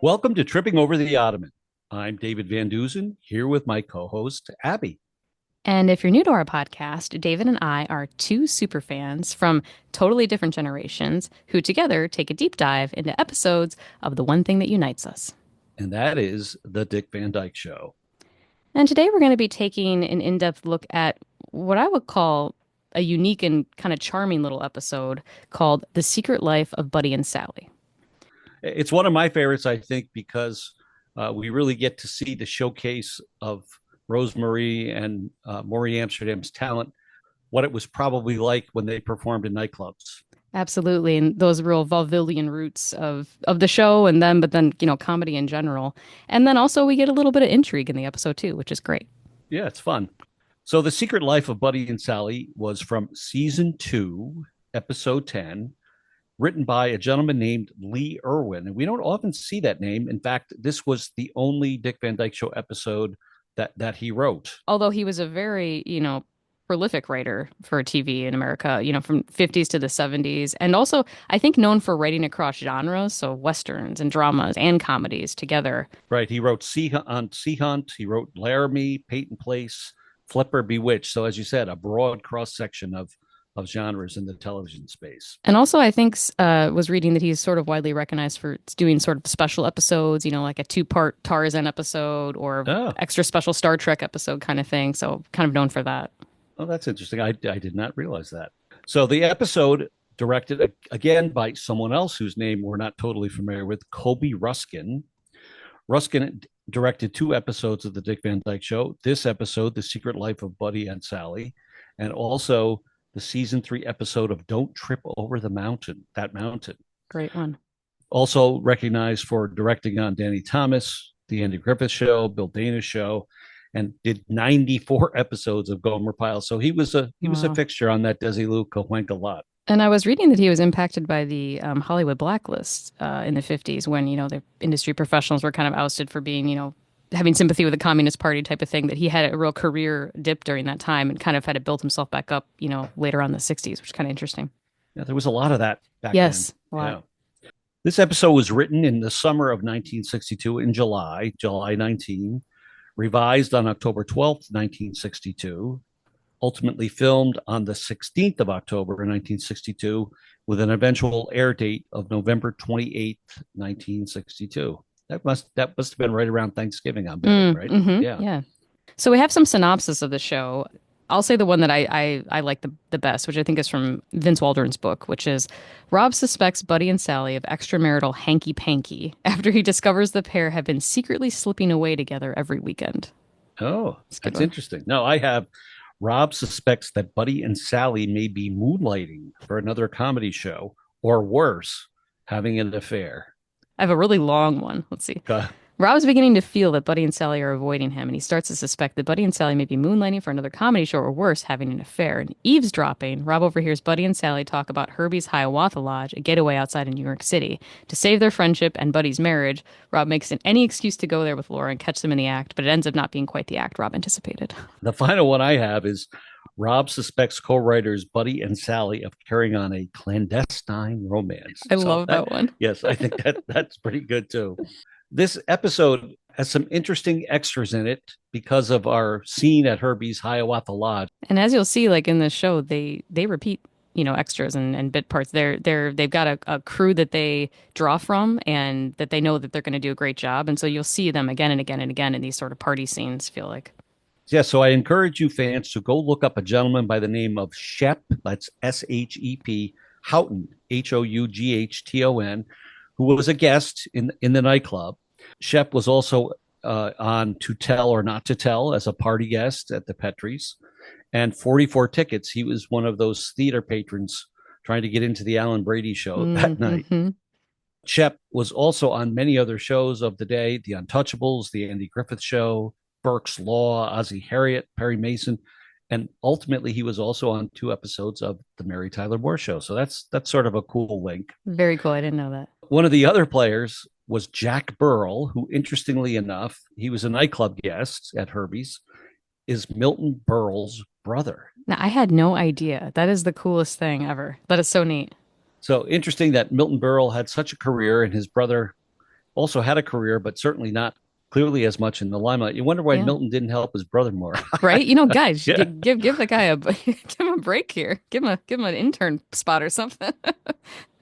Welcome to Tripping Over the Ottoman. I'm David Van Deusen, here with my co-host, Abby. And if you're new to our podcast, David and I are two super fans from totally different generations who together take a deep dive into episodes of the one thing that unites us. And that is the Dick Van Dyke Show. And today we're going to be taking an in-depth look at what I would call a unique and kind of charming little episode called The Secret Life of Buddy and Sally. It's one of my favorites, I think, because we really get to see the showcase of Rosemary and Maury Amsterdam's talent, what it was probably like when they performed in nightclubs. Absolutely. And those real vaudevillian roots of the show and then, but then, comedy in general. And then also we get a little bit of intrigue in the episode too, which is great. Yeah, it's fun. So, The Secret Life of Buddy and Sally was from season 2, episode 10, written by a gentleman named Lee Irwin. And we don't often see that name. In fact, this was the only Dick Van Dyke Show episode that he wrote. Although he was a very, prolific writer for TV in America, from 50s to the 70s. And also, I think known for writing across genres, so westerns and dramas and comedies together. Right. He wrote Sea Hunt. He wrote Laramie, Peyton Place, Flipper, Bewitched. So, as you said, a broad cross section of genres in the television space. And also, I think was reading that he's sort of widely recognized for doing sort of special episodes, like a two-part Tarzan episode or Oh, extra special Star Trek episode kind of thing. So kind of known for that. oh, that's interesting. I did not realize that. So the episode directed again by someone else whose name we're not totally familiar with, Kobe Ruskin. Ruskin directed 2 episodes of the Dick Van Dyke Show. This episode, The Secret Life of Buddy and Sally, and also the season 3 episode of Don't Trip Over the Mountain, that mountain. Great one. Also recognized for directing on Danny Thomas, The Andy Griffith Show, Bill Dana's show, and did 94 episodes of Gomer Pyle. So he was a Wow. fixture on that Desilu Cojuangla lot. And I was reading that he was impacted by the Hollywood blacklist in the 50s when, the industry professionals were kind of ousted for being, having sympathy with the Communist Party type of thing, that he had a real career dip during that time and kind of had to build himself back up, later on in the 60s, which is kind of interesting. Yeah, there was a lot of that back then. Yes, a Yeah. lot. This episode was written in the summer of 1962 in July 19, revised on October 12th, 1962, ultimately filmed on the 16th of October 1962 with an eventual air date of November 28th, 1962. That must have been right around Thanksgiving, I'm betting, right? Yeah. Yeah. So we have some synopsis of the show. I'll say the one that I like the best, which I think is from Vince Waldron's book, which is Rob suspects Buddy and Sally of extramarital hanky-panky after he discovers the pair have been secretly slipping away together every weekend. Oh, It's a good that's one. interesting. No, I have Rob suspects that Buddy and Sally may be moonlighting for another comedy show, or worse, having an affair. I have a really long one. Let's see. Uh, Rob's beginning to feel that Buddy and Sally are avoiding him, and he starts to suspect that Buddy and Sally may be moonlighting for another comedy show or worse, having an affair. And eavesdropping, Rob overhears Buddy and Sally talk about Herbie's Hiawatha Lodge, a getaway outside of New York City. To save their friendship and Buddy's marriage, Rob makes any excuse to go there with Laura and catch them in the act, but it ends up not being quite the act Rob anticipated. the final one I have is Rob suspects co-writers Buddy and Sally of carrying on a clandestine romance. I So love that one. yes, I think that's pretty good too. This episode has some interesting extras in it because of our scene at Herbie's Hiawatha Lodge. And as you'll see, like in the show, they repeat, extras and bit parts. They've got a crew that they draw from and that they know that they're going to do a great job. And so you'll see them again and again and again in these sort of party scenes, feel like. Yeah, so I encourage you fans to go look up a gentleman by the name of Shep, that's Shep, Houghton, Houghton, who was a guest in the nightclub. Shep was also on To Tell or Not to Tell as a party guest at the Petrys. And 44 Tickets, he was one of those theater patrons trying to get into the Alan Brady show that night. Mm-hmm. Shep was also on many other shows of the day, The Untouchables, The Andy Griffith Show, Burke's Law, Ozzie Harriet, Perry Mason, and ultimately he was also on 2 episodes of the Mary Tyler Moore Show. So that's sort of a cool link. Very cool. I didn't know that. One of the other players was Jack Burl, who, interestingly enough, he was a nightclub guest at Herbie's, is Milton Berle's brother. Now, I had no idea. That is the coolest thing ever. That is so neat. So interesting that Milton Berle had such a career, and his brother also had a career, but certainly not clearly as much in the limelight. You wonder why Yeah. Milton didn't help his brother more. Right? You know, guys, Yeah. give the guy a give him a break here. Give him an intern spot or something.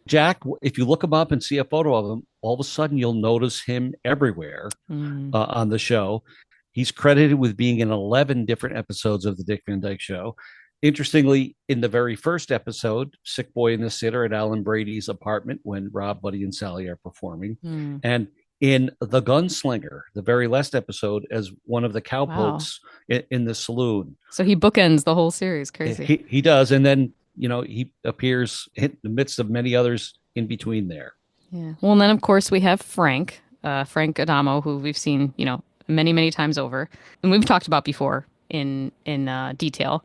Jack, if you look him up and see a photo of him, all of a sudden you'll notice him everywhere Mm. on the show. He's credited with being in 11 different episodes of the Dick Van Dyke Show. Interestingly, in the very first episode, Sick Boy and the Sitter at Alan Brady's apartment when Rob, Buddy, and Sally are performing. Mm. And in The Gunslinger, the very last episode, as one of the Wow. cowpokes in the saloon. So he bookends the whole series. Crazy. He does. And then, he appears in the midst of many others in between there. Yeah. Well, and then of course we have Frank, Frank Adamo, who we've seen, many, many times over, and we've talked about before in detail.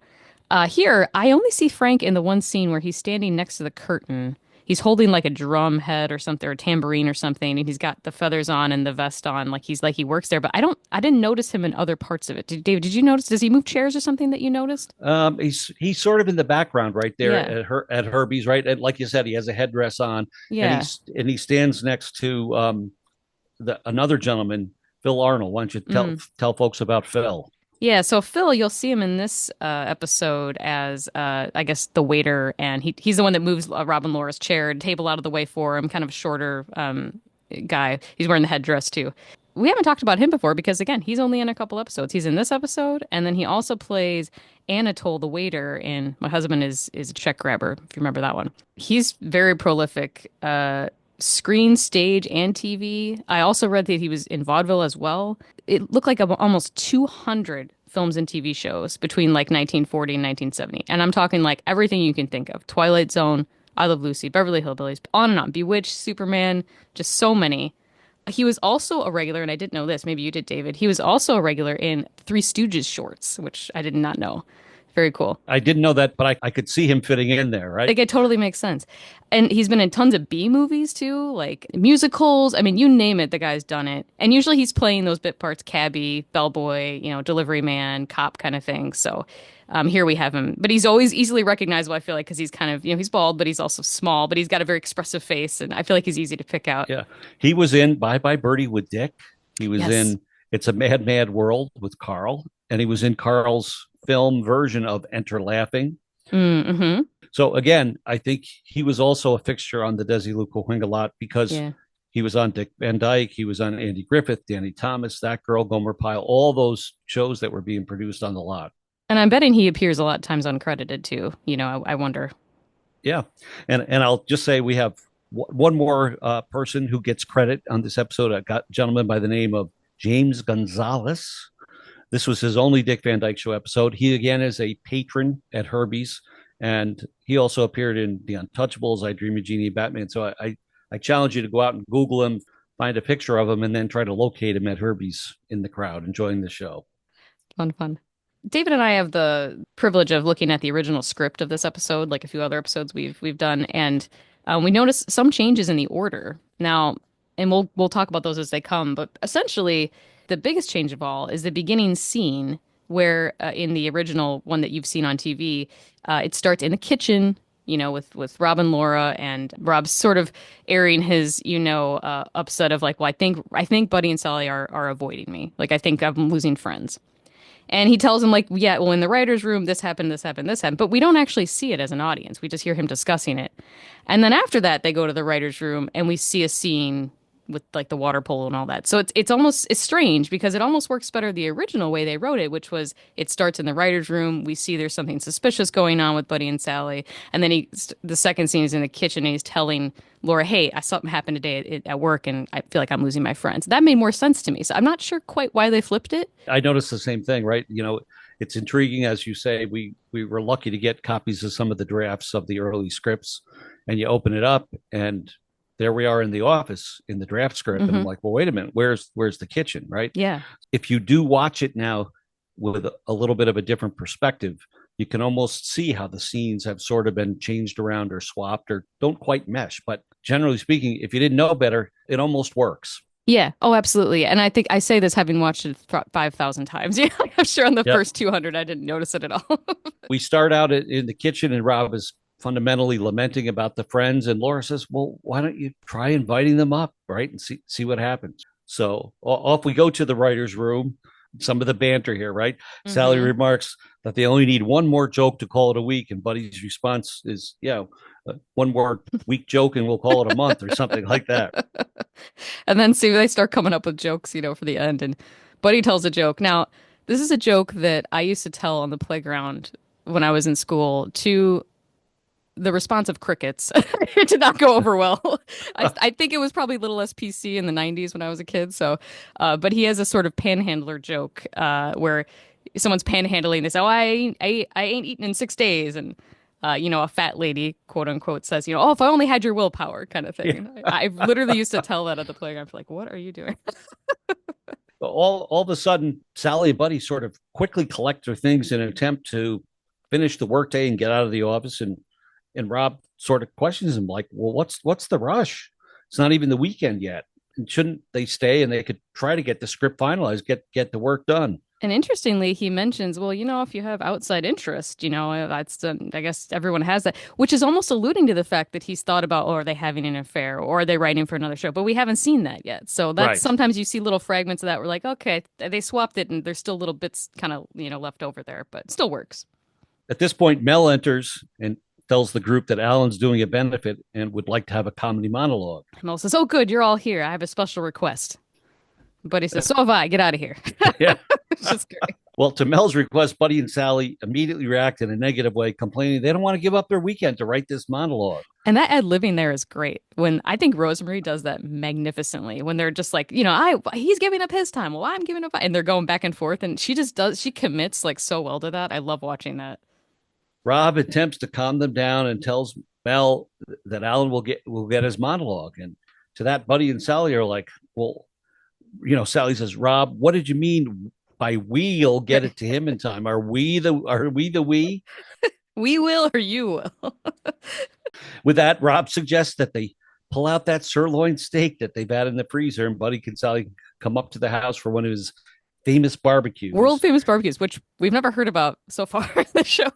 Here, I only see Frank in the one scene where he's standing next to the curtain. He's holding like a drum head or something, or a tambourine or something, and he's got the feathers on and the vest on, like he works there. But I didn't notice him in other parts of it. David, did you notice? Does he move chairs or something that you noticed? He's sort of in the background right there Yeah. at Herbie's, right? And like you said, he has a headdress on, and Yeah. he stands next to another gentleman, Phil Arnold. Why don't you tell folks about Phil? Yeah, so Phil, you'll see him in this episode as, I guess, the waiter, and he's the one that moves Robin Laura's chair and table out of the way for him, kind of a shorter guy. He's wearing the headdress, too. We haven't talked about him before because, again, he's only in a couple episodes. He's in this episode, and then he also plays Anatole, the waiter, in My Husband is a Check Grabber, if you remember that one. He's very prolific. Screen, stage, and TV. I also read that he was in vaudeville as well. It looked like almost 200 films and TV shows between like 1940 and 1970. And I'm talking like everything you can think of. Twilight Zone, I Love Lucy, Beverly Hillbillies, on and on. Bewitched, Superman, just so many. He was also a regular, and I didn't know this, maybe you did, David. He was also a regular in Three Stooges shorts, which I did not know. Very cool. I didn't know that, but I could see him fitting in there, right? Like it totally makes sense. And he's been in tons of B movies too, like musicals. I mean, you name it, the guy's done it. And usually he's playing those bit parts, cabbie, bellboy, delivery man, cop kind of thing. So here we have him. But he's always easily recognizable, I feel like, because he's kind of, he's bald, but he's also small, but he's got a very expressive face. And I feel like he's easy to pick out. Yeah. He was in Bye Bye Birdie with Dick. He was Yes. in It's a Mad, Mad World with Carl. And he was in Carl's film version of Enter Laughing. Mm-hmm. So again, I think he was also a fixture on the Desiluca Wing a lot because he was on Dick Van Dyke, he was on Andy Griffith, Danny Thomas, That Girl, Gomer Pyle, all those shows that were being produced on the lot. And I'm betting he appears a lot of times uncredited too. I wonder. Yeah. And I'll just say we have one more person who gets credit on this episode, a gentleman by the name of James Gonzalez. This was his only Dick Van Dyke Show episode. He, again, is a patron at Herbie's, and he also appeared in The Untouchables, I Dream of Jeannie, Batman. So I challenge you to go out and Google him, find a picture of him, and then try to locate him at Herbie's in the crowd enjoying the show. Fun. David and I have the privilege of looking at the original script of this episode, like a few other episodes we've done, and we noticed some changes in the order. Now, and we'll talk about those as they come, but essentially the biggest change of all is the beginning scene where in the original one that you've seen on TV, it starts in the kitchen, with Rob and Laura, and Rob's sort of airing his, upset of like, well, I think Buddy and Sally are avoiding me. Like, I think I'm losing friends. And he tells him like, yeah, well, in the writer's room, this happened, this happened, this happened. But we don't actually see it as an audience. We just hear him discussing it. And then after that, they go to the writer's room and we see a scene with like the water polo and all that. So it's strange because it almost works better the original way they wrote it, which was it starts in the writer's room. We see there's something suspicious going on with Buddy and Sally. And then the second scene is in the kitchen and he's telling Laura, hey, I saw something happen today at work and I feel like I'm losing my friends. That made more sense to me. So I'm not sure quite why they flipped it. I noticed the same thing, right? It's intriguing, as you say. We were lucky to get copies of some of the drafts of the early scripts, and you open it up and there we are in the office in the draft script. And I'm like, well, wait a minute, where's the kitchen, right? Yeah. If you do watch it now with a little bit of a different perspective, you can almost see how the scenes have sort of been changed around or swapped or don't quite mesh. But generally speaking, if you didn't know better, it almost works. Yeah. Oh, absolutely. And I think I say this having watched it 5,000 times. Yeah, I'm sure on the first 200, I didn't notice it at all. We start out in the kitchen and Rob is fundamentally lamenting about the friends. And Laura says, well, why don't you try inviting them up, right? And see what happens. So off we go to the writer's room. Some of the banter here, right? Sally remarks that they only need one more joke to call it a week. And Buddy's response is, one more week joke and we'll call it a month or something like that. And then see, they start coming up with jokes, for the end. And Buddy tells a joke. Now, this is a joke that I used to tell on the playground when I was in school to the response of crickets. It did not go over well. I think it was probably a little less PC in the 90s when I was a kid. So, but he has a sort of panhandler joke where someone's panhandling. They say, "Oh, I ain't eaten in 6 days," and a fat lady, quote unquote, says, "Oh, if I only had your willpower," kind of thing. Yeah. I literally used to tell that at the playground. Like, what are you doing? All of a sudden, Sally and Buddy sort of quickly collect their things in an attempt to finish the workday and get out of the office. And Rob sort of questions him like, well, what's the rush? It's not even the weekend yet. And shouldn't they stay and they could try to get the script finalized, get the work done? And interestingly, he mentions, well, if you have outside interest, that's I guess everyone has that, which is almost alluding to the fact that he's thought about, are they having an affair or are they writing for another show? But we haven't seen that yet. So that's right. Sometimes you see little fragments of that. We're like, okay, they swapped it and there's still little bits kind of, left over there, but it still works. At this point, Mel enters and tells the group that Alan's doing a benefit and would like to have a comedy monologue. Mel says, "Oh, good, you're all here. I have a special request." Buddy says, "So have I. Get out of here." Yeah. It's just great. Well, to Mel's request, Buddy and Sally immediately react in a negative way, complaining they don't want to give up their weekend to write this monologue. And that ad-libbing there is great. When I think Rosemary does that magnificently, when they're just like, he's giving up his time. Well, I'm giving up. And they're going back and forth. And she commits like so well to that. I love watching that. Rob attempts to calm them down and tells Mel that Alan will get his monologue. And to that, Buddy and Sally are like, well, Sally says, "Rob, what did you mean by we'll get it to him in time? Are we the we? We will or you will." With that, Rob suggests that they pull out that sirloin steak that they've had in the freezer, and Buddy and Sally come up to the house for one of his famous barbecues. World famous barbecues, which we've never heard about so far in the show.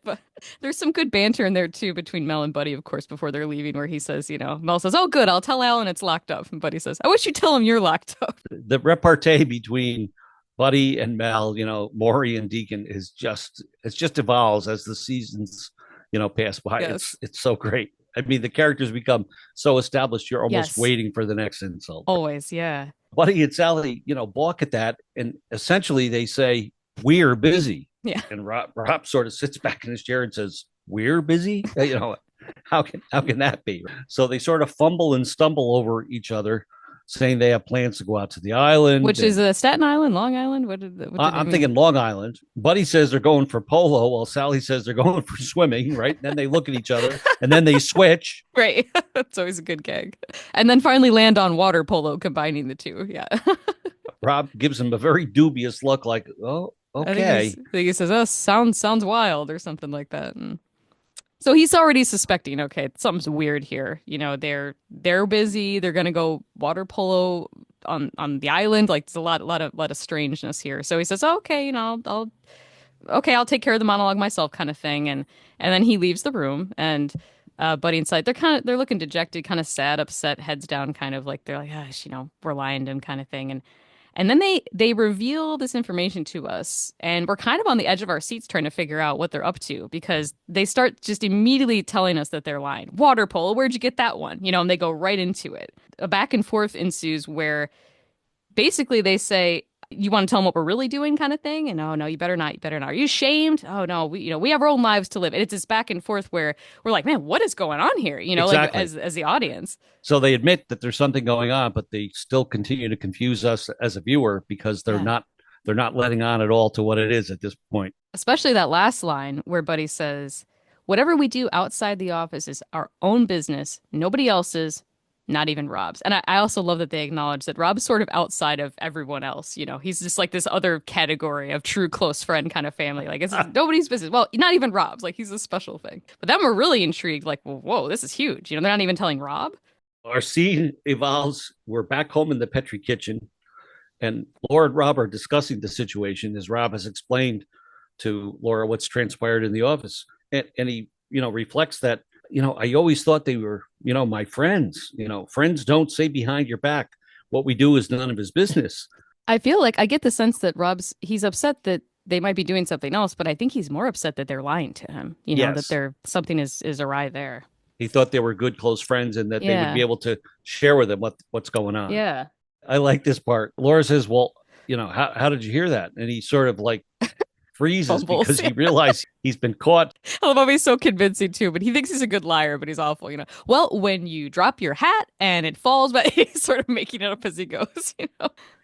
But there's some good banter in there too between Mel and Buddy, of course, before they're leaving, where he says, Mel says, "Oh, good, I'll tell Alan it's locked up." And Buddy says, "I wish you'd tell him you're locked up." The repartee between Buddy and Mel, Maury and Deacon it just evolves as the seasons, pass by. Yes. It's so great. I mean, the characters become so established, you're almost waiting for the next insult. Always, yeah. Buddy and Sally, balk at that. And essentially they say, "We're busy." Yeah. And Rob sort of sits back in his chair and says, "We're busy?" How can that be? So they sort of fumble and stumble over each other, saying they have plans to go out to the island. Which is Staten Island, Long Island? What I'm thinking Long Island. Buddy says they're going for polo, while Sally says they're going for swimming, right? And then they look at each other, and then they switch. Right. That's always a good gag. And then finally land on water polo, combining the two. Yeah. Rob gives him a very dubious look like, "Oh, okay." I think he says, "Oh, sounds wild," or something like that. And so he's already suspecting, okay, something's weird here. They're busy. They're gonna go water polo on the island. Like there's a lot of strangeness here. So he says, "Okay, I'll take care of the monologue myself," kind of thing. And then he leaves the room, and Buddy and Sally, they're looking dejected, kind of sad, upset, heads down, kind of like they're like, "Gosh, we're lying to him," kind of thing. And then they reveal this information to us, and we're kind of on the edge of our seats trying to figure out what they're up to, because they start just immediately telling us that they're lying. Water polo, where'd you get that one? And they go right into it. A back and forth ensues where basically they say, "You want to tell them what we're really doing," kind of thing. And, "Oh, no, you better not. Are you ashamed?" "Oh, no, we have our own lives to live." And it's this back and forth where we're like, man, what is going on here? Exactly. Like as the audience. So they admit that there's something going on, but they still continue to confuse us as a viewer because they're not letting on at all to what it is at this point. Especially that last line where Buddy says, "Whatever we do outside the office is our own business, nobody else's, not even Rob's." And I also love that they acknowledge that Rob's sort of outside of everyone else. He's just like this other category of true close friend kind of family. Like it's nobody's business. Well, not even Rob's. Like he's a special thing. But then we're really intrigued. Like, well, whoa, this is huge. They're not even telling Rob. Our scene evolves. We're back home in the Petri kitchen, and Laura and Rob are discussing the situation as Rob has explained to Laura what's transpired in the office. And he reflects that, I always thought they were, my friends. Friends don't say behind your back what we do is none of his business. I feel like I get the sense that he's upset that they might be doing something else, but I think he's more upset that they're lying to him. That Yes. something is awry there. He thought they were good, close friends and that they would be Yeah. able to share with him what's going on. Yeah. I like this part. Laura says, well, how did you hear that? And he sort of like freezes Fumbles. because he realized he's been caught. I love how he's so convincing too, but he thinks he's a good liar, but he's awful. Well, when you drop your hat and it falls, but he's sort of making it up as he goes.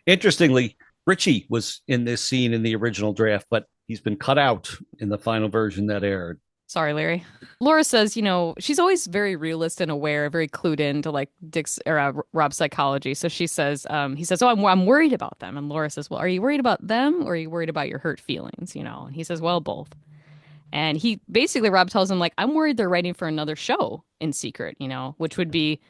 Interestingly, Richie was in this scene in the original draft, but he's been cut out in the final version that aired. Sorry, Larry. Laura says, she's always very realist and aware, very clued into like Dick's or Rob's psychology. So she says, he says, "Oh, I'm worried about them." And Laura says, "Well, are you worried about them or are you worried about your hurt feelings?" And he says, "Well, both." And Rob tells him like, "I'm worried they're writing for another show in secret, which would be,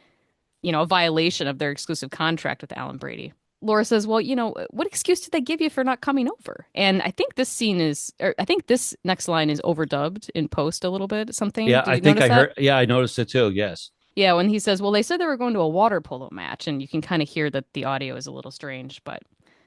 a violation of their exclusive contract with Alan Brady." Laura says, "Well, what excuse did they give you for not coming over?" And I think this next line is overdubbed in post a little bit. Something. Yeah, Did I you think notice I that? heard. Yeah, I noticed it too. Yes. Yeah, when he says, "Well, they said they were going to a water polo match," and you can kind of hear that the audio is a little strange, but.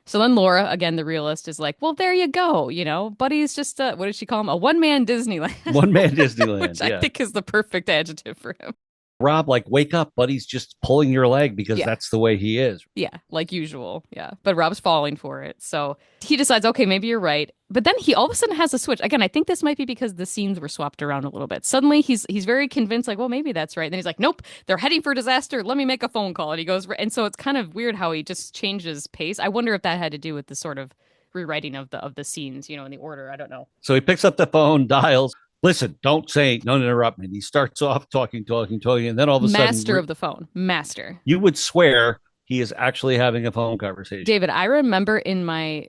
So then Laura, again, the realist, is like, "Well, there you go. Buddy's just, what did she call him? A one-man Disneyland." One man Disneyland. Which I think is the perfect adjective for him. Rob, like, wake up, buddy's just pulling your leg because Yeah. that's the way he is. Yeah, like usual. Yeah. But Rob's falling for it. So he decides, okay, maybe you're right. But then he all of a sudden has a switch. Again, I think this might be because the scenes were swapped around a little bit. Suddenly he's very convinced, like, well, maybe that's right. And then he's like, nope, they're heading for disaster. Let me make a phone call. And he goes, and so it's kind of weird how he just changes pace. I wonder if that had to do with the sort of rewriting of the scenes, in the order. I don't know. So he picks up the phone, dials. Listen, don't interrupt me. And he starts off talking, and then all of a sudden, Master of the phone. Master. You would swear he is actually having a phone conversation. David, I remember in my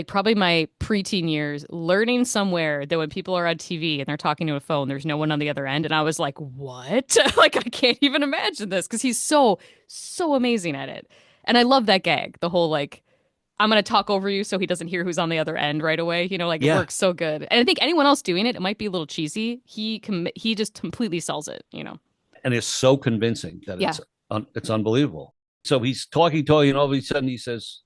probably my preteen years learning somewhere that when people are on TV and they're talking to a phone, there's no one on the other end. And I was like, what? Like, I can't even imagine this because he's so amazing at it. And I love that gag. The whole like, I'm going to talk over you so he doesn't hear who's on the other end right away. It works so good. And I think anyone else doing it, it might be a little cheesy. He just completely sells it. And it's so convincing that it's unbelievable. So he's talking, and all of a sudden he says,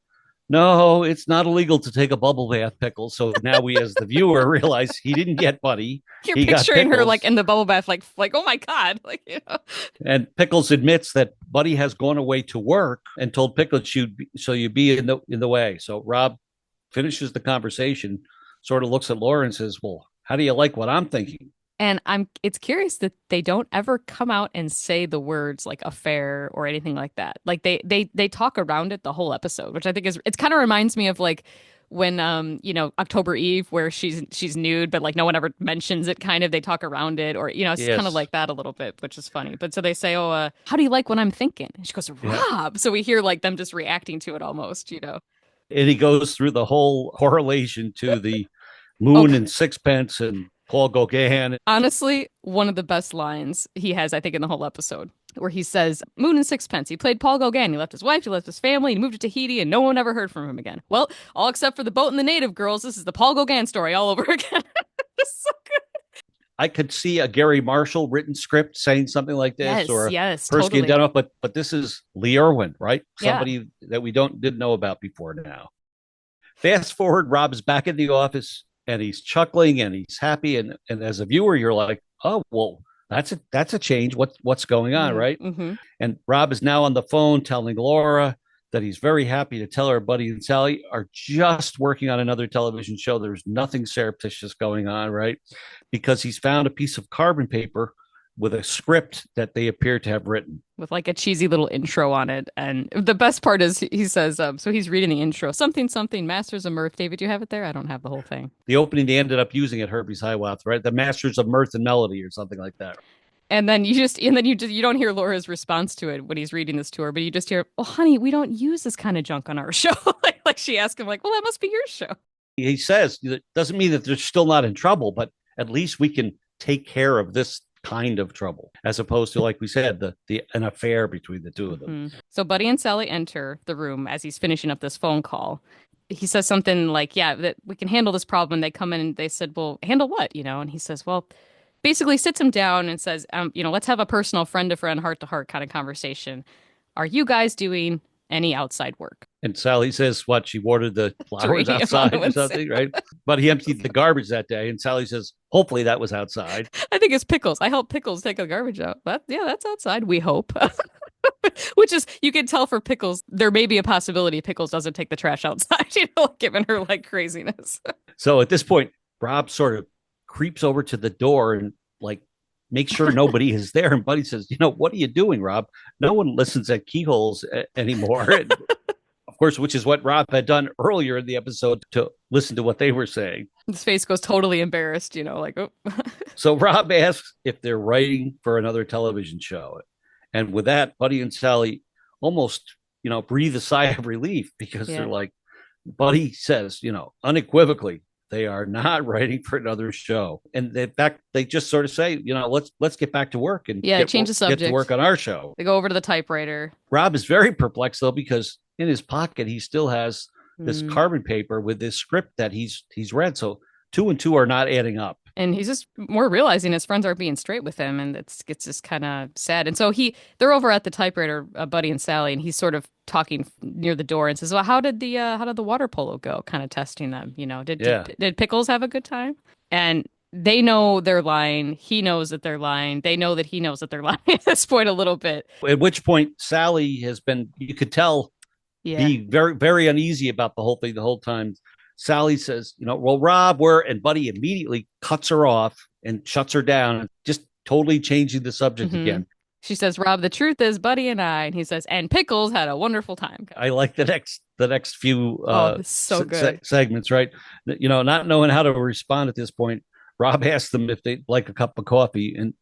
"No, it's not illegal to take a bubble bath, Pickles." So now we, as the viewer, realize he didn't get Buddy. You're picturing her like in the bubble bath, like oh my God, And Pickles admits that Buddy has gone away to work and told Pickles you'd be in the way. So Rob finishes the conversation, sort of looks at Laura and says, "Well, how do you like what I'm thinking?" And it's curious that they don't ever come out and say the words like affair or anything like that. Like they talk around it the whole episode, which I think it's kind of reminds me of like when October Eve, where she's nude, but like no one ever mentions it, kind of. They talk around it, or it's kind of like that a little bit, which is funny. But so they say, "Oh, how do you like what I'm thinking?" And she goes, "Rob." Yeah. So we hear like them just reacting to it almost. And he goes through the whole correlation to the moon and sixpence and Paul Gauguin. Honestly, one of the best lines he has, I think, in the whole episode, where he says, "Moon and sixpence. He played Paul Gauguin. He left his wife, he left his family, he moved to Tahiti, and no one ever heard from him again. Well, all except for the boat and the native girls. This is the Paul Gauguin story all over again." It's so good. I could see a Gary Marshall written script saying something like this, or totally. But this is Lee Irwin, right? Somebody that we didn't know about before now. Fast forward, Rob's back in the office. And he's chuckling and he's happy. And as a viewer, you're like, oh, well, that's a change. What's going on, right? Mm-hmm. And Rob is now on the phone telling Laura that he's very happy to tell her Buddy and Sally are just working on another television show. There's nothing surreptitious going on, right? Because he's found a piece of carbon paper with a script that they appear to have written. With like a cheesy little intro on it. And the best part is he says, so he's reading the intro, something, Masters of Mirth. David, do you have it there? I don't have the whole thing. The opening they ended up using at Herbie's Highmouth, right? The Masters of Mirth and Melody or something like that. And then you don't hear Laura's response to it when he's reading this to her, but you just hear, "Oh, honey, we don't use this kind of junk on our show." like she asked him, like, "Well, that must be your show." He says, it doesn't mean that they're still not in trouble, but at least we can take care of this kind of trouble, as opposed to, like we said, an affair between the two of them. Mm-hmm. So Buddy and Sally enter the room as he's finishing up this phone call. He says something like, "Yeah, that we can handle this problem." And they come in and they said, "Well, handle what?" And he says, "Well, basically sits him down and says, let's have a personal friend to friend, heart to heart kind of conversation. Are you guys doing any outside work? And Sally says, what, she watered the flowers Geranium outside or ornaments. something, right? But he emptied the garbage that day. And Sally says, hopefully that was outside. I think it's Pickles. I help Pickles take the garbage out. That's outside, we hope. Which is, you can tell for Pickles, there may be a possibility Pickles doesn't take the trash outside, given her like craziness. So at this point, Rob sort of creeps over to the door and like make sure nobody is there. And Buddy says, what are you doing, Rob? No one listens at keyholes anymore. And of course, which is what Rob had done earlier in the episode to listen to what they were saying. His face goes totally embarrassed, like, oh. So Rob asks if they're writing for another television show. And with that, Buddy and Sally almost, breathe a sigh of relief because they're like, Buddy says, unequivocally, they are not writing for another show. And in fact, they just sort of say, let's get back to work and change the subject. Get to work on our show. They go over to the typewriter. Rob is very perplexed, though, because in his pocket, he still has this carbon paper with this script that he's read. So 2 and 2 are not adding up. And he's just more realizing his friends aren't being straight with him, and it's just kind of sad. And so they're over at the typewriter, Buddy and Sally, and he's sort of talking near the door and says, "Well, how did the water polo go?" Kind of testing them. Did Pickles have a good time? And they know they're lying. He knows that they're lying. They know that he knows that they're lying at this point a little bit. At which point, Sally has been, you could tell, be very, very uneasy about the whole thing the whole time. Sally says, well, Rob, and Buddy immediately cuts her off and shuts her down, just totally changing the subject again. She says, Rob, the truth is Buddy and I. And he says, and Pickles had a wonderful time. I like the next few so good. segments, right? Not knowing how to respond at this point, Rob asks them if they'd like a cup of coffee and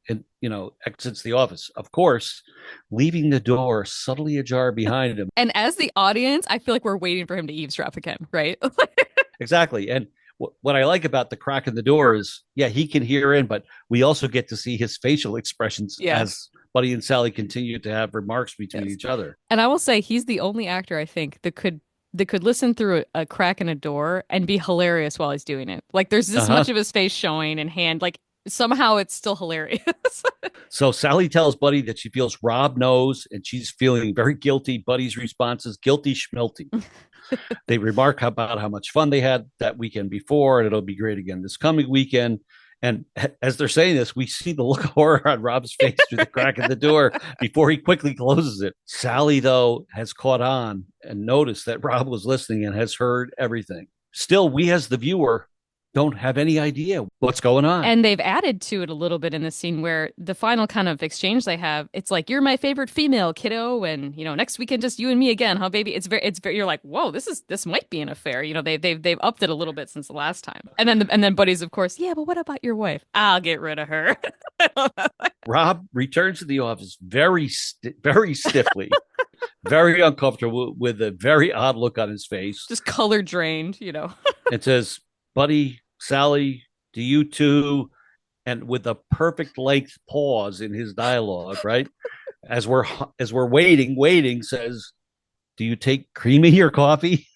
exits the office. Of course, leaving the door subtly ajar behind him. And as the audience, I feel like we're waiting for him to eavesdrop again, right? Exactly. And what I like about the crack in the door is, he can hear in, but we also get to see his facial expressions as Buddy and Sally continue to have remarks between each other. And I will say he's the only actor, I think, that could listen through a crack in a door and be hilarious while he's doing it. Like there's this much of his face showing and hand, like somehow it's still hilarious. So Sally tells Buddy that she feels Rob knows and she's feeling very guilty. Buddy's response is guilty schmilty. They remark about how much fun they had that weekend before, and it'll be great again this coming weekend. And as they're saying this, we see the look of horror on Rob's face through the crack in the door before he quickly closes it. Sally, though, has caught on and noticed that Rob was listening and has heard everything. Still, we as the viewer don't have any idea what's going on. And they've added to it a little bit in this scene where the final kind of exchange they have, it's like, you're my favorite female, kiddo, and next weekend just you and me again, huh, baby? It's very you're like, whoa, this might be an affair. They've upped it a little bit since the last time. And then Buddy's, of course, yeah, but what about your wife? I'll get rid of her. Rob returns to the office very stiffly. Very uncomfortable with a very odd look on his face. Just color drained, It says, Buddy, Sally, do you too? And with a perfect length pause in his dialogue, right? As we're waiting, says, do you take creamy or coffee?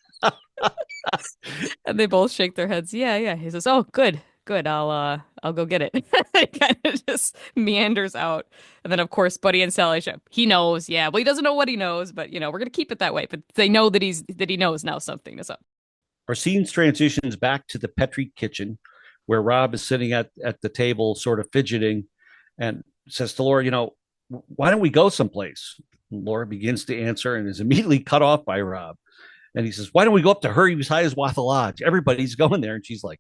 And they both shake their heads. Yeah. He says, oh, good. I'll go get it. It kind of just meanders out. And then, of course, Buddy and Sally, he knows. Yeah, well, he doesn't know what he knows, but, we're going to keep it that way. But they know that he knows now something is up. Our scene transitions back to the Petri kitchen where Rob is sitting at the table, sort of fidgeting, and says to Laura, why don't we go someplace? And Laura begins to answer and is immediately cut off by Rob. And he says, why don't we go up to Herbie's Hiawatha Lodge? Everybody's going there. And she's like,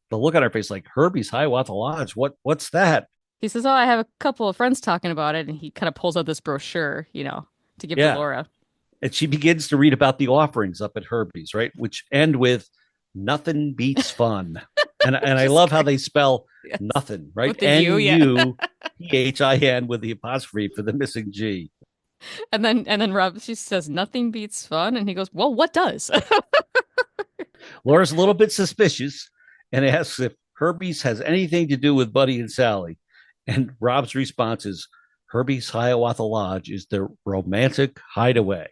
the look on her face, like, Herbie's Hiawatha Lodge? What's that? He says, oh, I have a couple of friends talking about it. And he kind of pulls out this brochure, to give to Laura. And she begins to read about the offerings up at Herbie's, right? Which end with nothing beats fun. and I love how they spell nothing, right? With the N-U-P-H-I-N with the apostrophe for the missing G. And then Rob, she says, nothing beats fun. And he goes, well, what does? Laura's a little bit suspicious and asks if Herbie's has anything to do with Buddy and Sally. And Rob's response is, Herbie's Hiawatha Lodge is their romantic hideaway.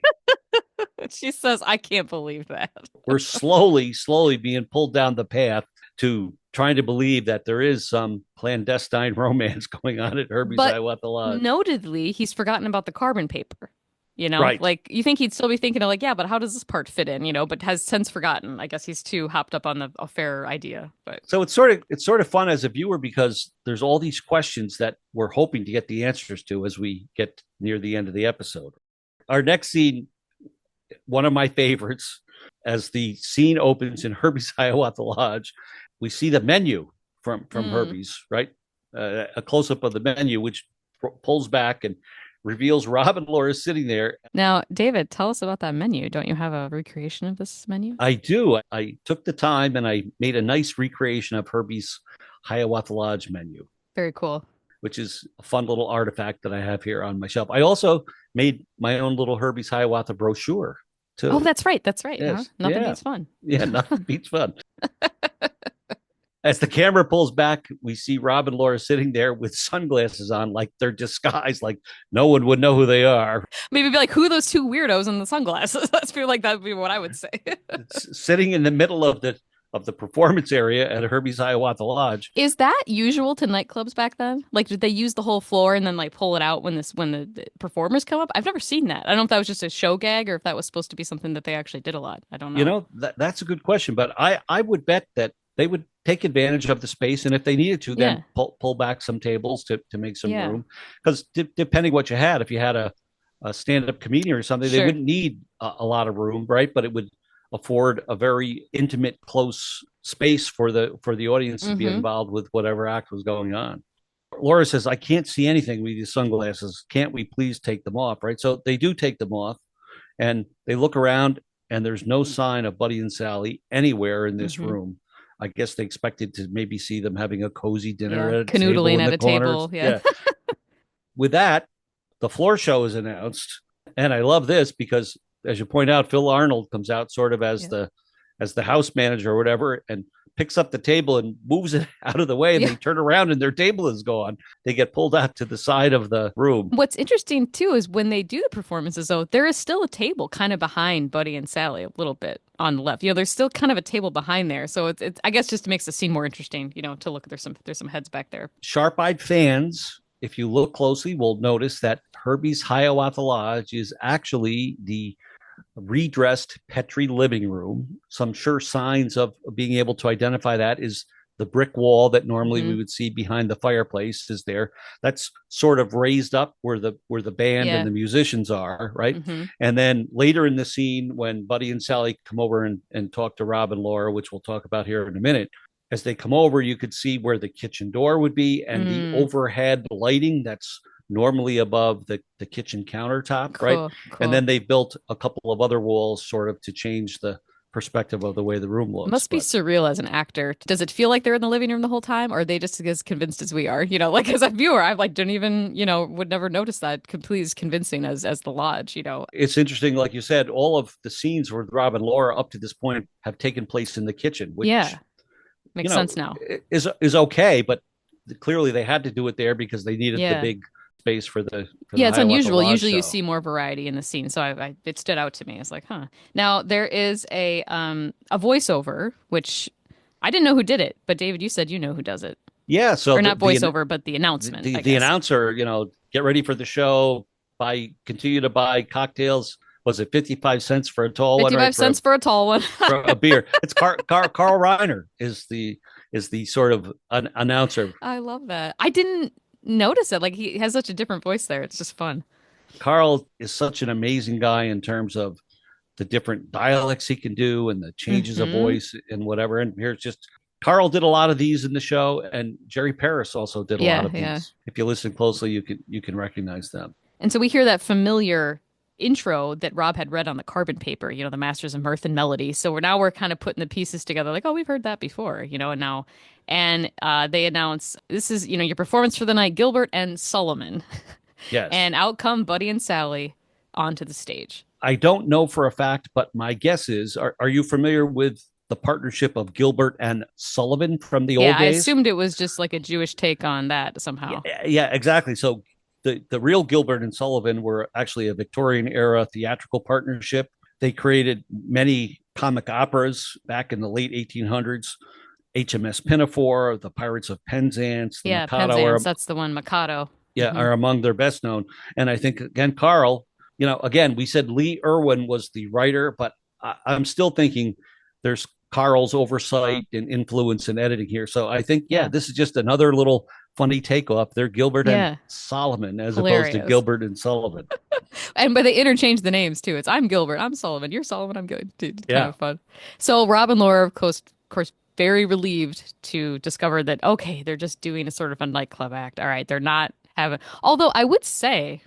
She says, I can't believe that. We're slowly being pulled down the path to trying to believe that there is some clandestine romance going on at Herbie's But Hiawatha Lodge. notedly, he's forgotten about the carbon paper. Right. Like you think he'd still be thinking of like, yeah, but how does this part fit in? But has since forgotten. I guess he's too hopped up on the affair idea. But So it's sort of fun as a viewer because there's all these questions that we're hoping to get the answers to as we get near the end of the episode. Our next scene, one of my favorites, as the scene opens in Herbie's Hiawatha Lodge, we see the menu from Herbie's, right? A close up of the menu, which pulls back and reveals Rob and Laura sitting there. now, David, tell us about that menu. Don't you have a recreation of this menu? I do. I took the time and I made a nice recreation of Herbie's Hiawatha Lodge menu, Very cool. which is a fun little artifact that I have here on my shelf. I also made my own little Herbie's Hiawatha brochure too. Oh, that's right. That's right. Yes. Nothing Yeah. beats fun. Yeah, nothing beats fun. As the camera pulls back, we see Rob and Laura sitting there with sunglasses on, like they're disguised, like no one would know who they are. Maybe be like, who are those two weirdos in the sunglasses? That's feel like that would be what I would say. Sitting in the middle of the performance area at Herbie's Hiawatha Lodge. Is that usual to nightclubs back then? Like, did they use the whole floor and then like pull it out when the performers come up? I've never seen that. I don't know if that was just a show gag or if that was supposed to be something that they actually did a lot. I don't know. That's a good question, but I would bet that they would take advantage of the space, and if they needed to, then pull back some tables to make some room. Because depending what you had, if you had a stand-up comedian or something, they wouldn't need a lot of room, right? But it would afford a very intimate, close space for the audience to be involved with whatever act was going on. Laura says, "I can't see anything with these sunglasses. Can't we please take them off?" Right? So they do take them off, and they look around, and there's no sign of Buddy and Sally anywhere in this room. I guess they expected to maybe see them having a cozy dinner at a canoodling table at a table. Yeah. With that, the floor show is announced, and I love this because, as you point out, Phil Arnold comes out sort of as the house manager or whatever, and picks up the table and moves it out of the way, and they turn around and their table is gone. They get pulled out to the side of the room. What's interesting too is when they do the performances, though, there is still a table kind of behind Buddy and Sally a little bit on the left. There's still kind of a table behind there, so it's I guess just makes the scene more interesting. To look. There's some heads back there. Sharp-eyed fans, if you look closely, will notice that Herbie's Hiawatha Lodge is actually the redressed Petri living room. Some sure signs of being able to identify that is the brick wall that normally we would see behind the fireplace is there. That's sort of raised up where the band and the musicians are, right? And then later in the scene, when Buddy and Sally come over and talk to Rob and Laura, which we'll talk about here in a minute, as they come over, you could see where the kitchen door would be and the overhead lighting that's normally above the kitchen countertop, right? Cool. And then they built a couple of other walls sort of to change the perspective of the way the room looks. It must be surreal as an actor. Does it feel like they're in the living room the whole time, or are they just as convinced as we are? Like as a viewer, I don't even, would never notice that. Completely as convincing as the lodge, It's interesting, like you said, all of the scenes with Rob and Laura up to this point have taken place in the kitchen, which makes sense now. Is okay, but clearly they had to do it there because they needed the big space for the it's unusual. Usually show. You see more variety in the scene, so it stood out to me. It's like, huh. Now there is a voiceover, which I didn't know who did it, but David, you said you know who does it. Yeah, so or not voiceover, but the announcement. The announcer, get ready for the show. Continue to buy cocktails. Was it 55 cents for a tall 55 one? 55 cents for a tall one. For a beer. It's Carl Reiner is the sort of announcer. I love that. I didn't notice it. Like he has such a different voice there. It's just fun. Carl is such an amazing guy in terms of the different dialects he can do and the changes of voice and whatever. And here's just Carl did a lot of these in the show, and Jerry Paris also did a lot of these. If you listen closely, you can recognize them. And so we hear that familiar intro that Rob had read on the carbon paper, the Masters of Mirth and Melody. So we're kind of putting the pieces together like, oh, we've heard that before, and now. And they announce, this is, your performance for the night, Gilbert and Sullivan. Yes. And out come Buddy and Sally onto the stage. I don't know for a fact, but my guess is, are you familiar with the partnership of Gilbert and Sullivan from the old days? Yeah, I assumed it was just like a Jewish take on that somehow. Yeah, exactly. So the real Gilbert and Sullivan were actually a Victorian era theatrical partnership. They created many comic operas back in the late 1800s. HMS Pinafore, the Pirates of Penzance, the Yeah, Mikado are Penzance, that's the one. Mikado. yeah Hmm. are among their best known. And I think again, Carl, again we said Lee Irwin was the writer, but I'm still thinking there's Carl's oversight and influence in editing here. So I think Yeah. this is just another little funny takeoff. They're Gilbert and Yeah. Solomon as opposed to Hilarious. Gilbert and Sullivan. But they interchange the names too. It's I'm Gilbert, I'm Sullivan, you're Sullivan, I'm good. Dude, kind Yeah, of fun. So Rob and Laura, of course, very relieved to discover that okay, they're just doing a sort of a nightclub act. All right, they're not having. Although I would say,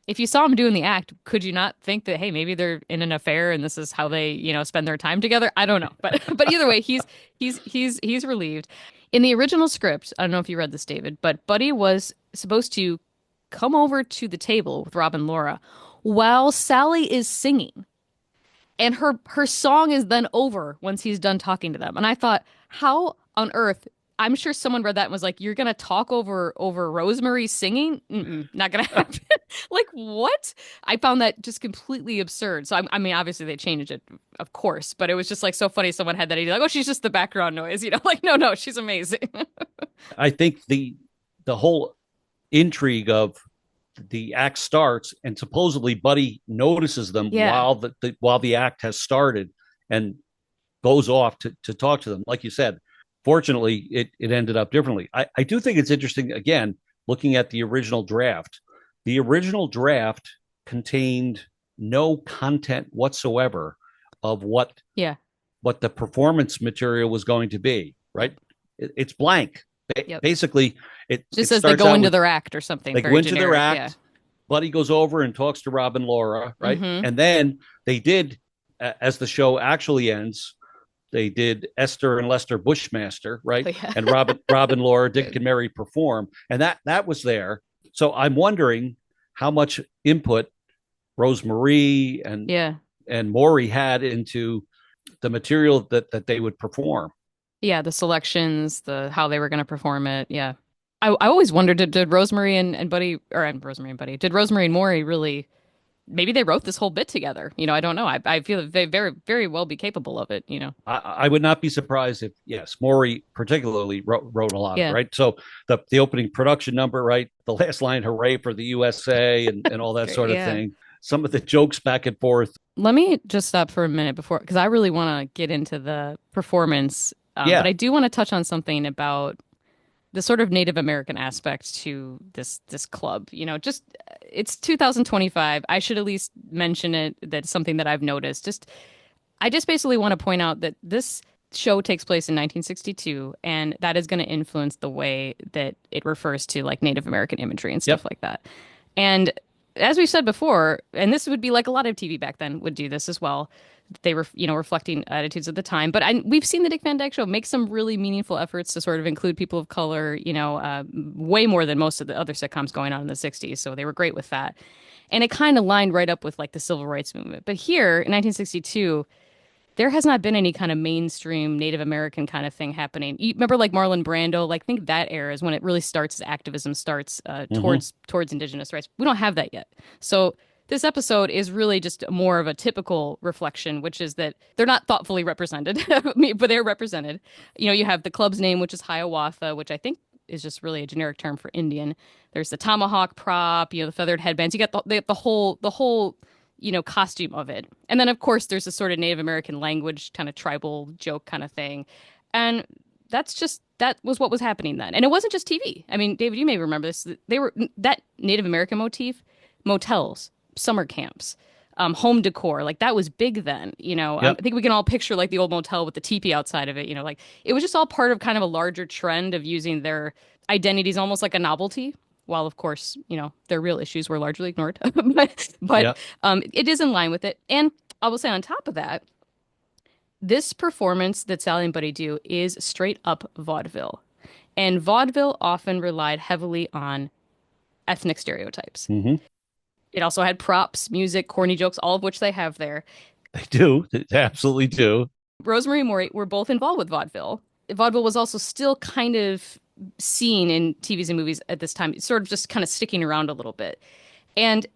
if you saw them doing the act, could you not think that hey, maybe they're in an affair and this is how they spend their time together? I don't know, but but either way, he's relieved. In the original script, I don't know if you read this, David, but Buddy was supposed to come over to the table with Rob and Laura while Sally is singing. And her song is then over once he's done talking to them. And I thought, how on earth? I'm sure someone read that and was like, "You're gonna talk over Rosemary singing? Mm-mm, not gonna happen." Like what? I found that just completely absurd. So I mean, obviously they changed it, of course, but it was just like so funny. Someone had that idea, like, "Oh, she's just the background noise," like, no, she's amazing. I think the whole intrigue of the act starts and supposedly Buddy notices them Yeah, while the act has started and goes off to talk to them. Like you said, fortunately, it ended up differently. I do think it's interesting, again, looking at the original draft. The original draft contained no content whatsoever of yeah, what the performance material was going to be, right? It's blank. yep. Basically, Just it as they starts go out into with their act or something, they go very into their generic. Yeah. act. Buddy goes over and talks to Rob and Laura, right? Mm-hmm. And then they did, as the show actually ends, they did Esther and Lester Bushmaster, right? Oh, yeah. And Rob and Laura, Dick Good. and Mary perform, and that was there. So I'm wondering how much input Rosemarie Yeah. and Maury had into the material that they would perform. Yeah, the selections, the how they were going to perform it. Yeah. I always wondered did Rosemary and Buddy or Rosemary and Buddy, did Rosemary and Maury really maybe they wrote this whole bit together. I don't know. I feel that they very, very well be capable of it. I would not be surprised if, yes, Maury particularly wrote a lot of it, Yeah. right? So the opening production number, right? The last line, hooray for the USA and all that Great. sort of Yeah. thing. Some of the jokes back and forth. Let me just stop for a minute before, because I really want to get into the performance. But Yeah. I do want to touch on something about the sort of Native American aspect to this club. Just it's 2025. I should at least mention it. That's something that I've noticed. I just basically want to point out that this show takes place in 1962, and that is going to influence the way that it refers to like Native American imagery and stuff Yep. like that. And as we said before, and this would be like a lot of TV back then would do this as well. They were, reflecting attitudes at the time. But we've seen the Dick Van Dyke Show make some really meaningful efforts to sort of include people of color, way more than most of the other sitcoms going on in the 60s. So they were great with that. And it kind of lined right up with like the civil rights movement. But here in 1962, there has not been any kind of mainstream Native American kind of thing happening. You remember like Marlon Brando, like think that era is when it really starts, as activism starts Mm-hmm. towards indigenous rights. We don't have that yet. So this episode is really just more of a typical reflection, which is that they're not thoughtfully represented, but they're represented. You have the club's name, which is Hiawatha, which I think is just really a generic term for Indian. There's the tomahawk prop, the feathered headbands. You got the whole costume of it. And then, of course, there's a sort of Native American language, kind of tribal joke kind of thing. And that was what was happening then. And it wasn't just TV. I mean, David, you may remember this. They were that Native American motif, motels, summer camps, home decor, like that was big then. Yep. I think we can all picture like the old motel with the teepee outside of it. Like it was just all part of kind of a larger trend of using their identities almost like a novelty while of course, their real issues were largely ignored. but Yeah. it is in line with it. And I will say on top of that, this performance that Sally and Buddy do is straight up vaudeville. And vaudeville often relied heavily on ethnic stereotypes. Mm-hmm. It also had props, music, corny jokes, all of which they have there. They do. They absolutely do. Rosemary and Maury were both involved with vaudeville. Vaudeville was also still kind of seen in TVs and movies at this time, sort of just kind of sticking around a little bit. And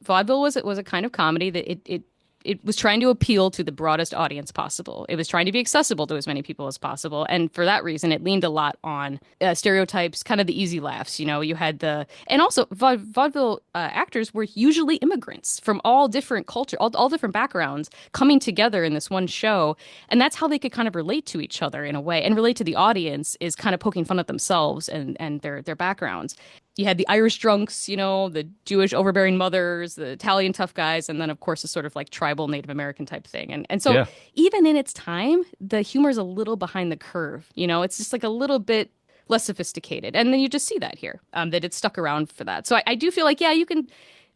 vaudeville was a kind of comedy that it it was trying to appeal to the broadest audience possible. It was trying to be accessible to as many people as possible. And for that reason, it leaned a lot on stereotypes, kind of the easy laughs. You know, you had and also vaudeville actors were usually immigrants from all different culture, all different backgrounds coming together in this one show. And that's how they could kind of relate to each other in a way, and relate to the audience is kind of poking fun at themselves and their backgrounds. You had the Irish drunks, you know, the Jewish overbearing mothers, the Italian tough guys, and then of course a sort of like tribal Native American type thing. And so Yeah. even in its time, the humor is a little behind the curve. You know, it's just like a little bit less sophisticated. And then you just see that here, that it's stuck around for that. So I do feel like, yeah, you can.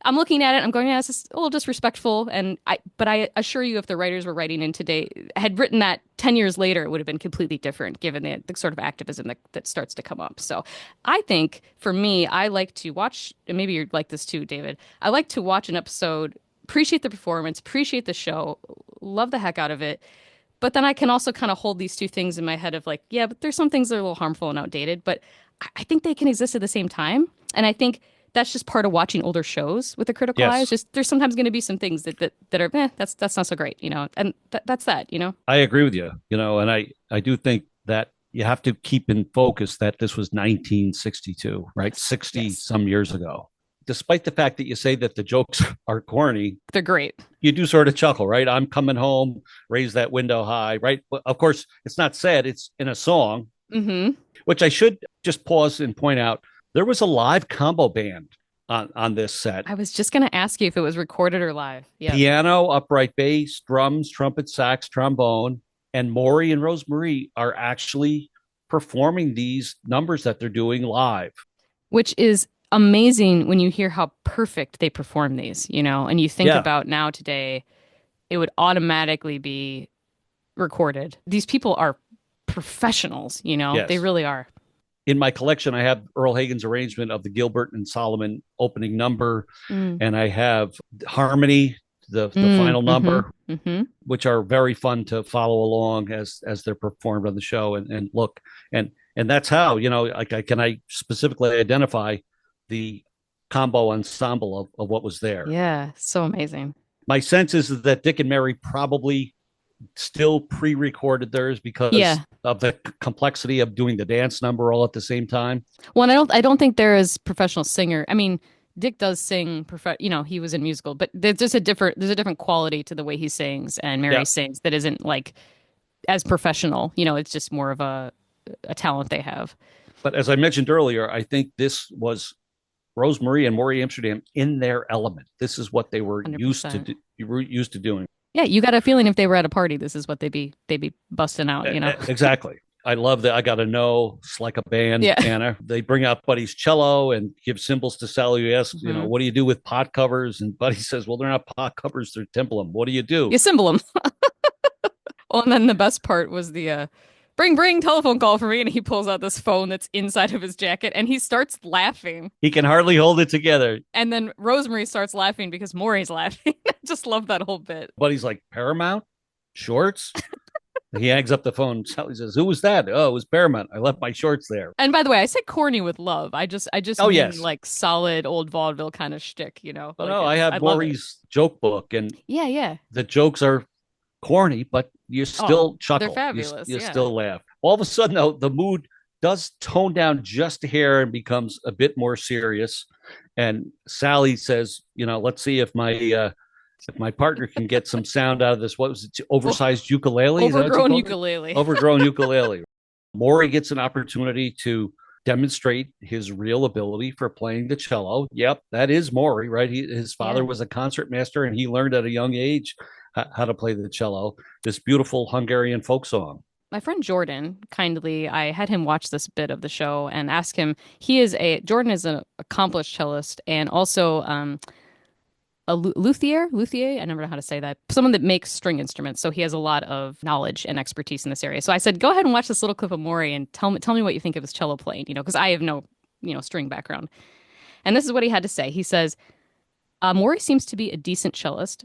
I'm looking at it. I'm going, yeah, this is a little disrespectful. But I assure you, if the writers were writing in today, had written that 10 years later, it would have been completely different, given the sort of activism that starts to come up. So I think for me, I like to watch, and maybe you're like this too, David. I like to watch an episode, appreciate the performance, appreciate the show, love the heck out of it. But then I can also kind of hold these two things in my head of like, yeah, but there's some things that are a little harmful and outdated, but I think they can exist at the same time. And I think that's just part of watching older shows with a critical eye. It's just there's sometimes going to be some things that are that's not so great, you know, and that's that, you know. I agree with you, you know, and I do think that you have to keep in focus that this was 1962, right? 60 some years ago. Despite the fact that you say that the jokes are corny, they're great. You do sort of chuckle, right? I'm coming home, raise that window high, right? But of course, it's not said, it's in a song, which I should just pause and point out. There was a live combo band on this set. I was just going to ask you if it was recorded or live. Yeah. Piano, upright bass, drums, trumpet, sax, trombone, and Maury and Rosemarie are actually performing these numbers that they're doing live. Which is amazing when you hear how perfect they perform these, you know, and you think about now today, it would automatically be recorded. These people are professionals, you know, they really are. In my collection, I have Earl Hagen's arrangement of the Gilbert and Solomon opening number, and I have Harmony, the final number, which are very fun to follow along as they're performed on the show and look. And that's how, you know, like I specifically identify the combo ensemble of what was there. Yeah, so amazing. My sense is that Dick and Mary probably still pre-recorded theirs because of the complexity of doing the dance number all at the same time. Well, and I don't think they're as professional singer. I mean, Dick does sing, you know, he was in musical, but there's a different quality to the way he sings, and Mary sings that isn't like as professional. You know, it's just more of a talent they have. But as I mentioned earlier, I think this was Rosemarie and Maury Amsterdam in their element. This is what they were 100%. used to doing. Yeah, you got a feeling if they were at a party, this is what they'd be busting out, you know. Exactly. I love that. I got to know. It's like a band, Anna. They bring out Buddy's cello and give cymbals to Sally. You ask, you know, what do you do with pot covers? And Buddy says, well, they're not pot covers, they're timbalum. What do you do? You cymbal them. Well, and then the best part was the bring telephone call for me, and he pulls out this phone that's inside of his jacket, and he starts laughing. He can hardly hold it together. And then Rosemarie starts laughing because Maury's laughing. I just love that whole bit. Buddy's like, Paramount? Shorts? He hangs up the phone. Sally says, who was that? Oh, it was Paramount. I left my shorts there. And by the way, I said corny with love. I just mean like solid old vaudeville kind of shtick, you know. Well, like I have Maury's joke book, and the jokes are corny, but you still chuckle. They're fabulous. You still laugh. All of a sudden, though, the mood does tone down just a hair and becomes a bit more serious. And Sally says, you know, let's see if my partner can get some sound out of this. What was it? Oversized ukulele? Overgrown ukulele. Overgrown ukulele. Maury gets an opportunity to demonstrate his real ability for playing the cello. Yep, that is Maury, right? His father was a concert master, and he learned at a young age how to play the cello. This beautiful Hungarian folk song. My friend Jordan, kindly, I had him watch this bit of the show and ask him. Jordan is an accomplished cellist and also a luthier. I never know how to say that. Someone that makes string instruments. So he has a lot of knowledge and expertise in this area. So I said, go ahead and watch this little clip of Maury and tell me what you think of his cello playing, you know, because I have no, you know, string background. And this is what he had to say. He says, Maury seems to be a decent cellist.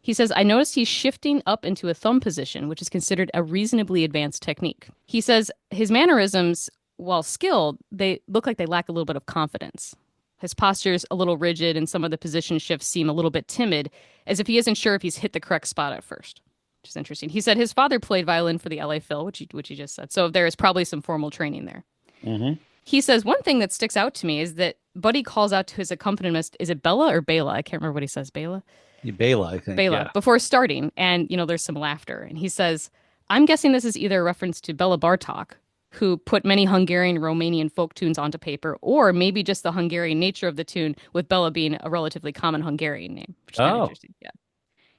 He says, I noticed he's shifting up into a thumb position, which is considered a reasonably advanced technique. He says his mannerisms, while skilled, they look like they lack a little bit of confidence. His posture is a little rigid, and some of the position shifts seem a little bit timid, as if he isn't sure if he's hit the correct spot at first, which is interesting. He said his father played violin for the LA Phil, which he just said. So there is probably some formal training there. Mm-hmm. He says one thing that sticks out to me is that Buddy calls out to his accompanist. Is it Bella or Bela? I can't remember what he says. Bela? Bela, I think. Bela, Yeah. before starting. And, there's some laughter. And he says, I'm guessing this is either a reference to Bela Bartok, who put many Hungarian Romanian folk tunes onto paper, or maybe just the Hungarian nature of the tune, with Bela being a relatively common Hungarian name, which is kind of interesting. Yeah.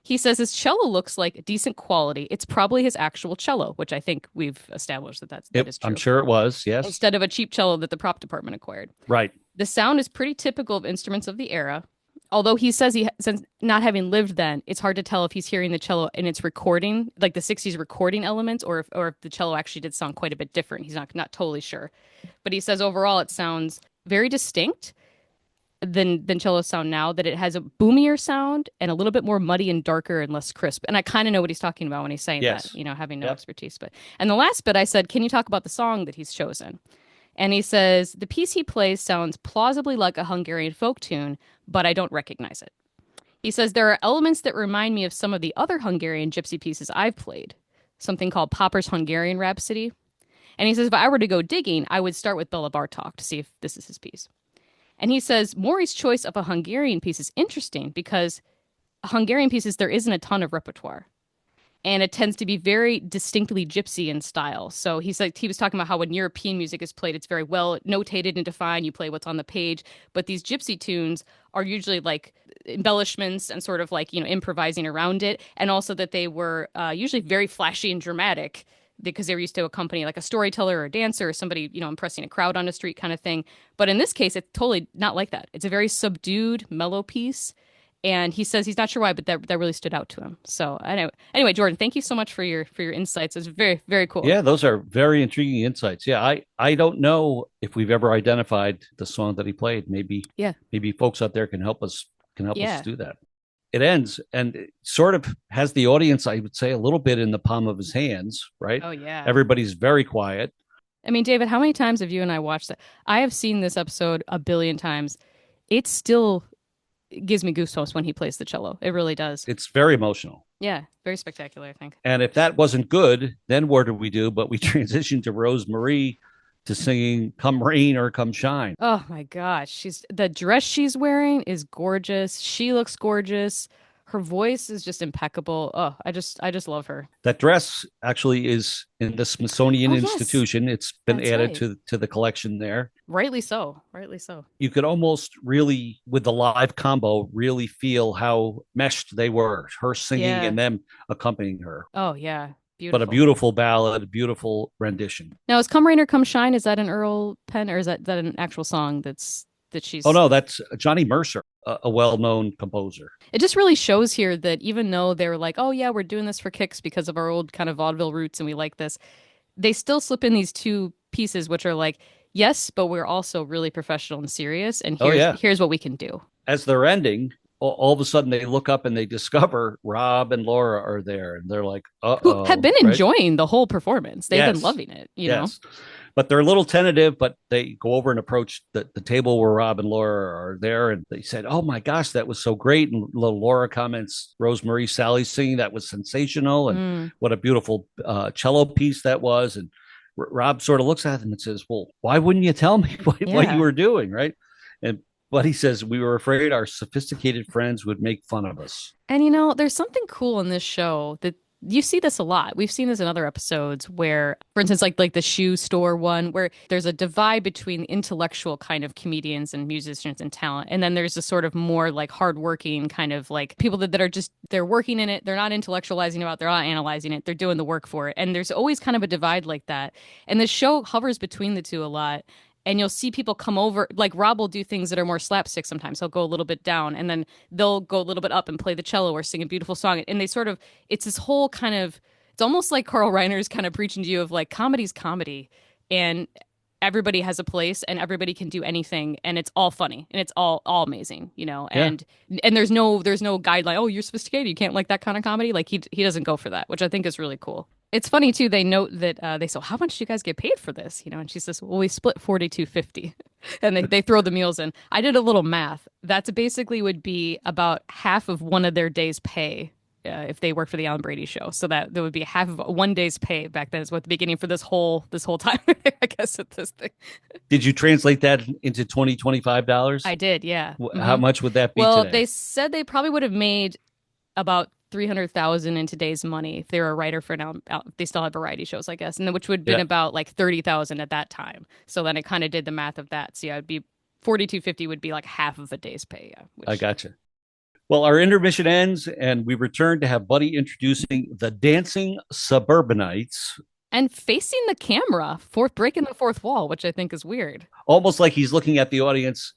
He says his cello looks like decent quality. It's probably his actual cello, which I think we've established that is true. I'm sure it was, yes. Instead of a cheap cello that the prop department acquired. Right. The sound is pretty typical of instruments of the era. Although he says since not having lived then, it's hard to tell if he's hearing the cello in its recording, like the 60s recording elements, or if the cello actually did sound quite a bit different. He's not totally sure. But he says overall it sounds very distinct than cellos sound now, that it has a boomier sound and a little bit more muddy and darker and less crisp. And I kind of know what he's talking about when he's saying that, having no expertise. And the last bit I said, can you talk about the song that he's chosen? And he says, the piece he plays sounds plausibly like a Hungarian folk tune, but I don't recognize it. He says, there are elements that remind me of some of the other Hungarian gypsy pieces I've played, something called Popper's Hungarian Rhapsody. And he says, if I were to go digging, I would start with Bela Bartok to see if this is his piece. And he says, Maury's choice of a Hungarian piece is interesting because Hungarian pieces, there isn't a ton of repertoire. And it tends to be very distinctly gypsy in style. So he was talking about how when European music is played, it's very well notated and defined. You play what's on the page. But these gypsy tunes are usually like embellishments and sort of like, improvising around it. And also that they were usually very flashy and dramatic because they were used to accompany like a storyteller or a dancer or somebody, impressing a crowd on the street kind of thing. But in this case, it's totally not like that. It's a very subdued, mellow piece. And he says he's not sure why, but that really stood out to him. So anyway, Jordan, thank you so much for your insights. It's very, very cool. Yeah, those are very intriguing insights. Yeah, I don't know if we've ever identified the song that he played. Maybe folks out there can help us do that. It ends and it sort of has the audience, I would say, a little bit in the palm of his hands, right? Oh yeah. Everybody's very quiet. I mean, David, how many times have you and I watched that? I have seen this episode a billion times. It still gives me goosebumps when he plays the cello. It really does. It's very emotional. Yeah, very spectacular, I think. And if that wasn't good, then what did we do? But we transitioned to Rose Marie to singing Come Rain or Come Shine. Oh my gosh. The dress she's wearing is gorgeous. She looks gorgeous. Her voice is just impeccable. Oh, I just love her. That dress actually is in the Smithsonian Institution. It's been added to the collection there. Rightly so. You could almost really, with the live combo, really feel how meshed they were, her singing and them accompanying her. Oh, yeah. Beautiful. But a beautiful ballad, a beautiful rendition. Now, is Come Rain or Come Shine, is that an Earl Penn, or is that an actual song that she's... Oh, no, that's Johnny Mercer, a well-known composer. It just really shows here that even though they were like, oh, yeah, we're doing this for kicks because of our old kind of vaudeville roots and we like this, they still slip in these two pieces, which are like, yes, but we're also really professional and serious, and here's what we can do. As they're ending, all of a sudden they look up and they discover Rob and Laura are there, and they're like, uh-oh. Who have been enjoying the whole performance. They've been loving it, you know? But they're a little tentative, but they go over and approach the table where Rob and Laura are there. And they said, oh my gosh, that was so great. And little Laura comments, Rosemary Sally's singing, that was sensational. And what a beautiful cello piece that was. And Rob sort of looks at them and says, well, why wouldn't you tell me what you were doing? Right. But he says, we were afraid our sophisticated friends would make fun of us. And, there's something cool in this show that you see this a lot. We've seen this in other episodes where, for instance, like the shoe store one, where there's a divide between intellectual kind of comedians and musicians and talent. And then there's a sort of more like hardworking kind of like people that are just, they're working in it. They're not intellectualizing about it. They're not analyzing it. They're doing the work for it. And there's always kind of a divide like that. And the show hovers between the two a lot. And you'll see people come over, like Rob will do things that are more slapstick sometimes. He'll go a little bit down and then they'll go a little bit up and play the cello or sing a beautiful song. And they sort of, it's this whole kind of, it's almost like Carl Reiner's kind of preaching to you of like comedy's comedy and everybody has a place and everybody can do anything and it's all funny and it's all amazing, and there's no guideline. Oh, you're sophisticated. You can't like that kind of comedy. Like he doesn't go for that, which I think is really cool. It's funny too. They note that they say, "How much do you guys get paid for this?" And she says, "Well, we split 42.50," and they throw the meals in. I did a little math. That's basically would be about half of one of their days' pay if they work for the Alan Brady show. So that there would be half of one day's pay back then is what the beginning for this whole time. I guess at this thing. Did you translate that into $25? I did, yeah. How much would that be Well, today? they said they probably would have made about 300,000 in today's money if they were a writer for now. They still have variety shows, I guess, and then, which would have been Yeah, about like 30,000 at that time. So then I kind of did the math of that. So yeah, it'd be 42.50 would be like half of a day's pay. Yeah, I which gotcha. Well, our intermission ends, and we return to have Buddy introducing the dancing suburbanites, and facing the camera, breaking the fourth wall, which I think is weird. almost like he's looking at the audience,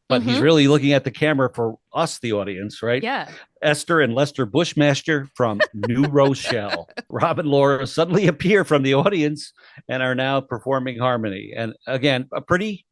but he's Mm-hmm. really looking at the camera for us, the audience, right? Yeah. Esther and Lester Bushmaster from New Rochelle. Rob and Laura suddenly appear from the audience and are now performing harmony. And again, a pretty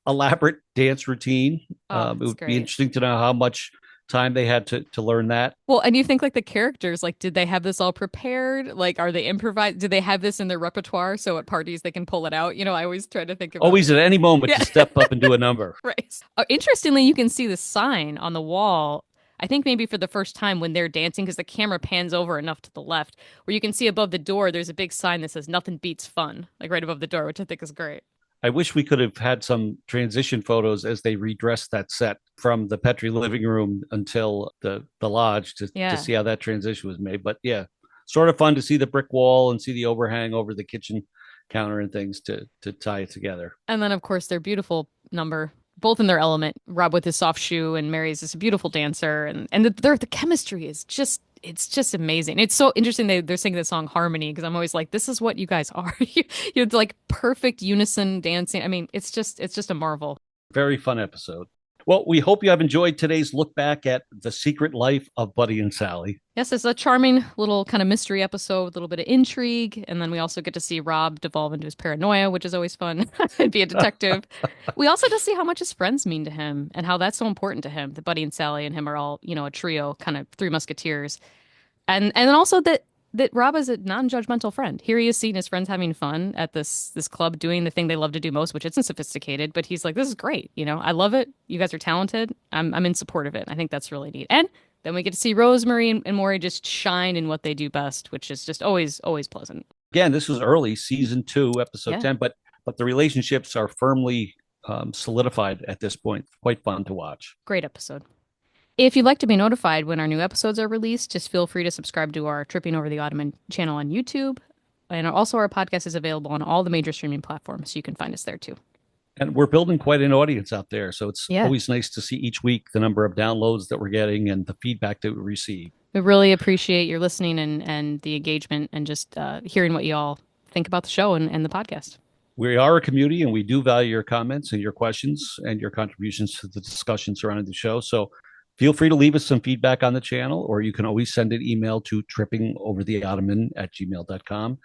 elaborate dance routine. Oh, It it's would be great. interesting to know how much time they had to learn that. Well, and you think like the characters, like, did they have this all prepared? Like, are they improvised? Do they have this in their repertoire so at parties they can pull it out? I always try to think about. Always at any moment Yeah, to step up and do a number. right. Interestingly, you can see the sign on the wall. I think maybe for the first time when they're dancing, because the camera pans over enough to the left, where you can see above the door, there's a big sign that says "Nothing beats fun," like right above the door, which I think is great. I wish we could have had some transition photos as they redressed that set from the Petri living room until the lodge to Yeah. see how that transition was made. But yeah, sort of fun to see the brick wall and see the overhang over the kitchen counter and things to tie it together. And then, of course, their beautiful number, both in their element. Rob with his soft shoe, and Mary's this beautiful dancer, and the chemistry is just it's just amazing. It's so interesting they're singing the song Harmony because I'm always like, this is what you guys are. You're like perfect unison dancing. I mean, it's just a marvel. Very fun episode. Well, we hope you have enjoyed today's look back at the secret life of Buddy and Sally. Yes, it's a charming little kind of mystery episode with a little bit of intrigue. And then we also get to see Rob devolve into his paranoia, which is always fun, and be a detective. We also get to see how much his friends mean to him and how that's so important to him. That Buddy and Sally and him are all, a trio, kind of three musketeers. And then also that Rob is a non-judgmental friend. Here he is seeing his friends having fun at this club doing the thing they love to do most, which isn't sophisticated, but he's like, this is great. I love it. You guys are talented. I'm in support of it. I think that's really neat. And then we get to see Rosemary and Maury just shine in what they do best, which is just always, always pleasant. Again, this was early, season 2, episode Yeah, 10, but the relationships are firmly solidified at this point. Quite fun to watch. great episode. If you'd like to be notified when our new episodes are released, just feel free to subscribe to our Tripping Over the Ottoman channel on YouTube. And also, our podcast is available on all the major streaming platforms, so you can find us there too. And we're building quite an audience out there. So it's Yeah, always nice to see each week the number of downloads that we're getting and the feedback that we receive. we really appreciate your listening and the engagement and just hearing what you all think about the show and the podcast. We are a community and we do value your comments and your questions and your contributions to the discussion surrounding the show. So feel free to leave us some feedback on the channel, or you can always send an email to trippingovertheottoman@gmail.com.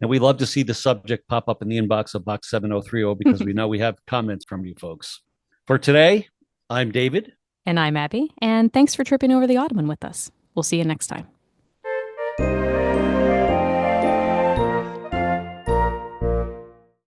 And we love to see the subject pop up in the inbox of box 7030 because we know we have comments from you folks. For today, I'm David. And I'm Abby, and thanks for tripping over the Ottoman with us. We'll see you next time.